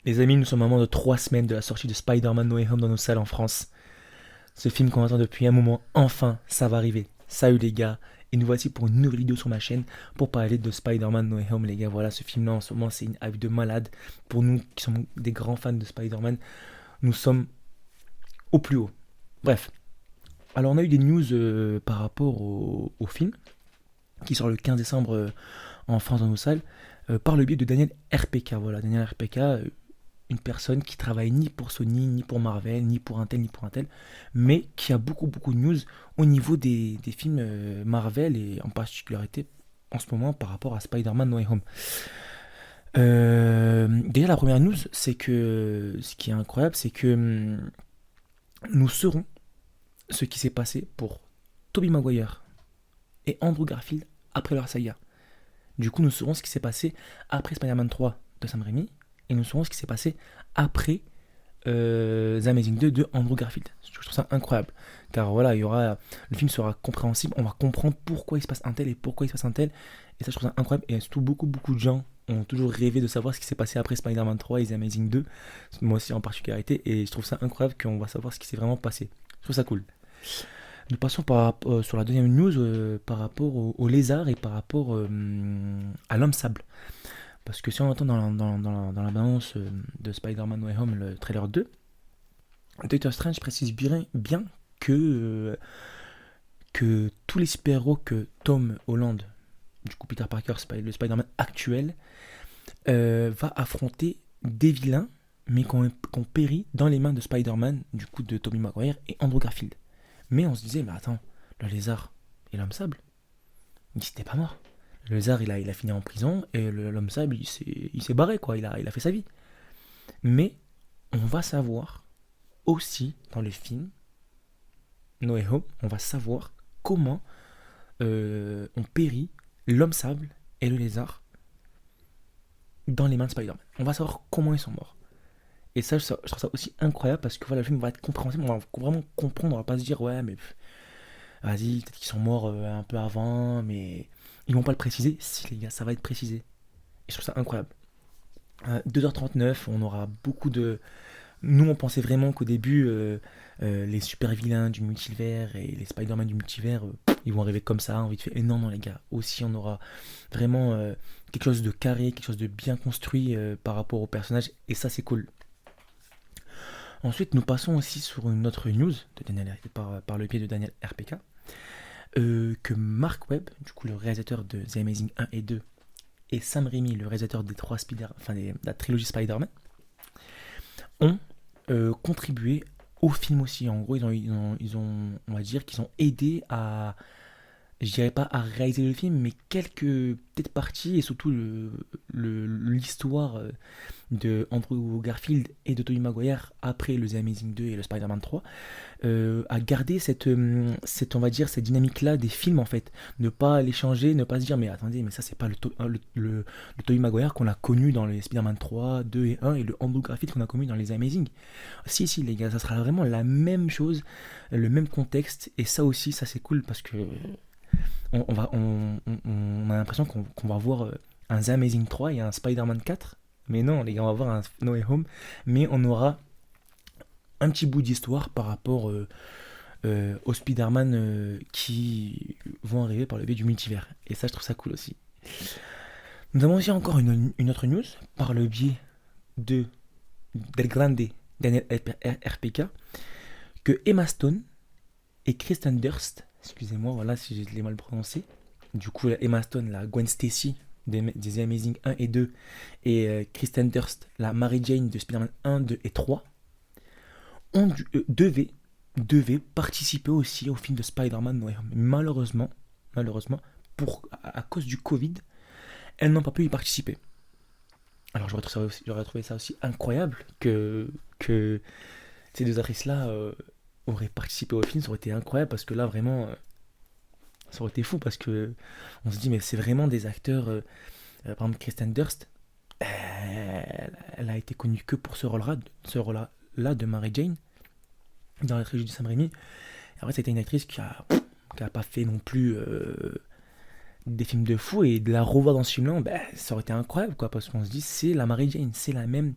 Les amis, nous sommes à moins de 3 semaines de la sortie de Spider-Man No Way Home dans nos salles en France. Ce film qu'on attend depuis un moment, enfin, ça va arriver. Salut les gars, et nous voici pour une nouvelle vidéo sur ma chaîne pour parler de Spider-Man No Way Home les gars. Voilà, ce film-là en ce moment c'est une hype de malade. Pour nous qui sommes des grands fans de Spider-Man, nous sommes au plus haut. Bref, alors on a eu des news par rapport au film qui sort le 15 décembre en France dans nos salles par le biais de Daniel RPK. Voilà, Daniel RPK, une personne qui travaille ni pour Sony, ni pour Marvel, ni pour un tel, ni pour un tel, mais qui a beaucoup de news au niveau des films Marvel et en particularité en ce moment par rapport à Spider-Man No Way Home. Déjà la première news, c'est que ce qui est incroyable, c'est que nous saurons ce qui s'est passé pour Tobey Maguire et Andrew Garfield après leur saga. Du coup, nous saurons ce qui s'est passé après Spider-Man 3 de Sam Raimi et nous saurons ce qui s'est passé après The Amazing 2 de Andrew Garfield. Je trouve ça incroyable. Car voilà, le film sera compréhensible, on va comprendre pourquoi il se passe un tel et pourquoi il se passe un tel. Et ça, je trouve ça incroyable. Et surtout, beaucoup de gens ont toujours rêvé de savoir ce qui s'est passé après Spider-Man 3 et The Amazing 2. Moi aussi en particularité. Et je trouve ça incroyable qu'on va savoir ce qui s'est vraiment passé. Je trouve ça cool. Nous passons sur la deuxième news par rapport au lézard et par rapport à l'homme sable. Parce que si on entend dans la bande-annonce de Spider-Man No Way Home, le trailer 2, Doctor Strange précise bien que tous les super-héros que Tom Holland, du coup Peter Parker, le Spider-Man actuel, va affronter des vilains, mais qu'on périt dans les mains de Spider-Man, du coup de Tobey Maguire et Andrew Garfield. Mais on se disait, mais attends, le lézard et l'homme sable, il n'était pas mort. Le lézard, il a fini en prison, et l'homme sable, il s'est barré, quoi, il a fait sa vie. Mais on va savoir aussi, dans le film No Way Home, on va savoir comment on périt l'homme sable et le lézard dans les mains de Spider-Man. On va savoir comment ils sont morts. Et ça, je trouve ça aussi incroyable parce que voilà, le film va être compréhensible, on va vraiment comprendre, on va pas se dire, ouais, mais vas-y, peut-être qu'ils sont morts un peu avant, mais ils vont pas le préciser. Si, les gars, ça va être précisé. Et je trouve ça incroyable. 2h39, on aura beaucoup de. Nous, on pensait vraiment qu'au début, les super vilains du multivers et les Spider-Man du multivers, ils vont arriver comme ça, en vite fait. Et non, les gars. Aussi, on aura vraiment quelque chose de carré, quelque chose de bien construit par rapport au personnage. Et ça, c'est cool. Ensuite, nous passons aussi sur une autre news par le biais de Daniel RPK. Que Mark Webb, du coup le réalisateur de The Amazing 1 et 2, et Sam Raimi, le réalisateur des de la trilogie Spider-Man, ont contribué au film aussi. En gros, on va dire qu'ils ont aidé à, je dirais pas à réaliser le film, mais quelques peut-être parties et surtout l'histoire de Andrew Garfield et de Tobey Maguire après le The Amazing 2 et le Spider-Man 3 à garder on va dire cette dynamique là des films en fait, ne pas les changer, ne pas se dire mais attendez, mais ça c'est pas le Tobey Maguire qu'on a connu dans les Spider-Man 3 2 et 1 et le Andrew Garfield qu'on a connu dans les Amazing. Si les gars, ça sera vraiment la même chose, le même contexte, et ça aussi ça c'est cool parce que on a l'impression qu'on va voir un The Amazing 3 et un Spider-Man 4. Mais non, les gars, on va voir un No Way Home. Mais on aura un petit bout d'histoire par rapport aux Spider-Man qui vont arriver par le biais du multivers. Et ça, je trouve ça cool aussi. Nous avons aussi encore une autre news par le biais de Del Grande Daniel RPK que Emma Stone et Kristen Durst, excusez-moi, voilà si je l'ai mal prononcé. Du coup, Emma Stone, la Gwen Stacy des Amazing 1 et 2, et Kristen Durst, la Mary Jane de Spider-Man 1, 2 et 3, devaient participer aussi au film de Spider-Man No Way Home. Malheureusement, à cause du Covid, elles n'ont pas pu y participer. Alors j'aurais trouvé ça aussi incroyable que ces deux actrices-là auraient participé au film. Ça aurait été incroyable parce que là, vraiment, ça aurait été fou parce que on se dit, mais c'est vraiment des acteurs. Par exemple, Kristen Durst, elle a été connue que pour ce rôle-là de Mary Jane dans la trilogie de Sam Raimi. Et après, c'était une actrice qui a pas fait non plus des films de fou et de la revoir dans ce film-là, ben, ça aurait été incroyable, quoi, parce qu'on se dit, c'est la Mary Jane, c'est la même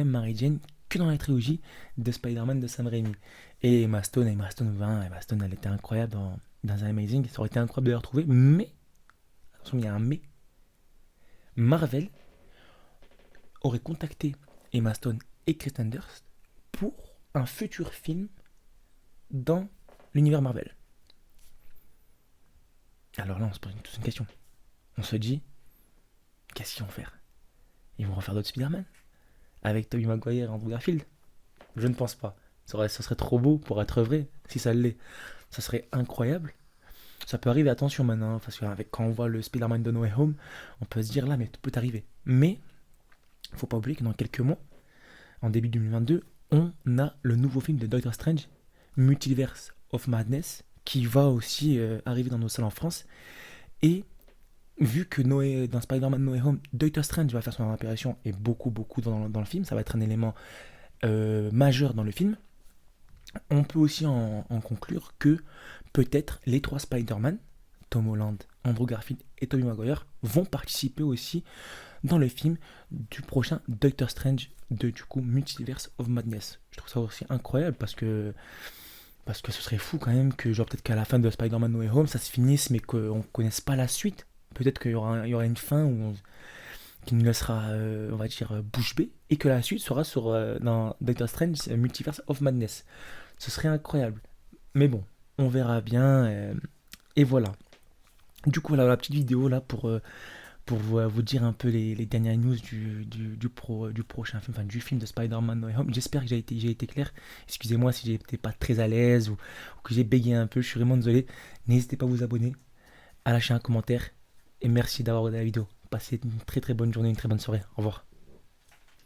Mary Jane que dans la trilogie de Spider-Man de Sam Raimi. Et Emma Stone, ben, Emma Stone, elle était incroyable dans un Amazing, ça aurait été incroyable de la retrouver, mais, attention, il y a un mais, Marvel aurait contacté Emma Stone et Kristen Dunst pour un futur film dans l'univers Marvel. Alors là, on se pose toute une question. On se dit, qu'est-ce qu'ils vont faire? Ils vont refaire d'autres Spider-Man avec Tobey Maguire et Andrew Garfield? Je ne pense pas. Ça serait trop beau pour être vrai, si ça l'est. Ça serait incroyable. Ça peut arriver, attention maintenant, parce que quand on voit le Spider-Man de No Way Home, on peut se dire là, mais tout peut arriver. Mais, faut pas oublier que dans quelques mois, en début 2022, on a le nouveau film de Doctor Strange, Multiverse of Madness, qui va aussi arriver dans nos salles en France. Et vu que dans Spider-Man No Way Home, Doctor Strange va faire son apparition et beaucoup dans le film, ça va être un élément majeur dans le film, on peut aussi en conclure que peut-être les trois Spider-Man, Tom Holland, Andrew Garfield et Tobey Maguire, vont participer aussi dans le film du prochain Doctor Strange de du coup Multiverse of Madness. Je trouve ça aussi incroyable parce que ce serait fou quand même que genre peut-être qu'à la fin de Spider-Man No Way Home ça se finisse mais qu'on connaisse pas la suite. Peut-être qu'il y aura une fin qui nous laissera on va dire bouche bée et que la suite sera dans Doctor Strange Multiverse of Madness. Ce serait incroyable. Mais bon, on verra bien et voilà. Du coup, voilà la petite vidéo là pour vous dire un peu les dernières news du prochain film, enfin du film de Spider-Man No Way Home. J'espère que j'ai été clair. Excusez-moi si j'étais pas très à l'aise ou que j'ai bégayé un peu, je suis vraiment désolé. N'hésitez pas à vous abonner, à lâcher un commentaire et merci d'avoir regardé la vidéo. Passez une très très bonne journée, une très bonne soirée. Au revoir.